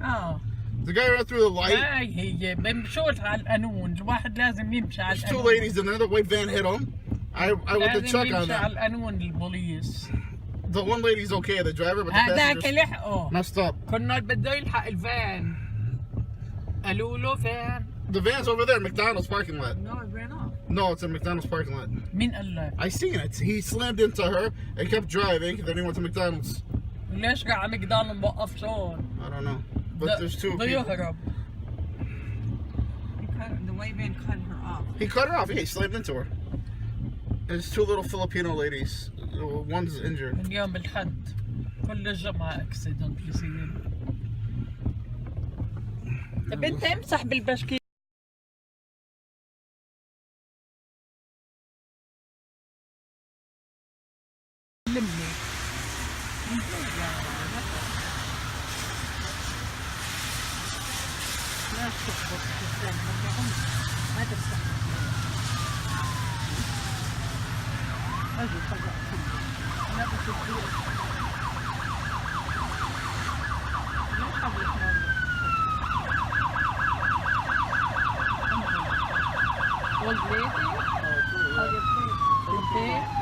اه The guy ran through the light. لا هي بمشوش على القانون، الواحد لازم يمشي على There's two القانون. ladies in there. The white van hit them. I went to لازم check on يمشي على them. القانون البوليس. The one lady's okay, the driver, but the هذاك passengers لحقه. messed up. كنا بده يلحق الفان. قالوا له فان. The van's over there, McDonald's parking lot. No, it ran off. No, it's in McDonald's parking lot. مين قال لك؟ I seen it. He slammed into her and kept driving. Then he went to McDonald's. ليش قاعد ماكدونالدز موقف هون؟ I don't know. But there's two بده people. يهرب. The white van cut her off. He cut her off. Yeah, he slammed into her. There's two little Filipino ladies. One's injured. اليوم بالحد كل الجمعة اكسيدنت بيصير. طب انت امسح بالبشكير. لمني. لا تخبط ما تفتح. اجي طلع انا بشوف old lady? How you pay?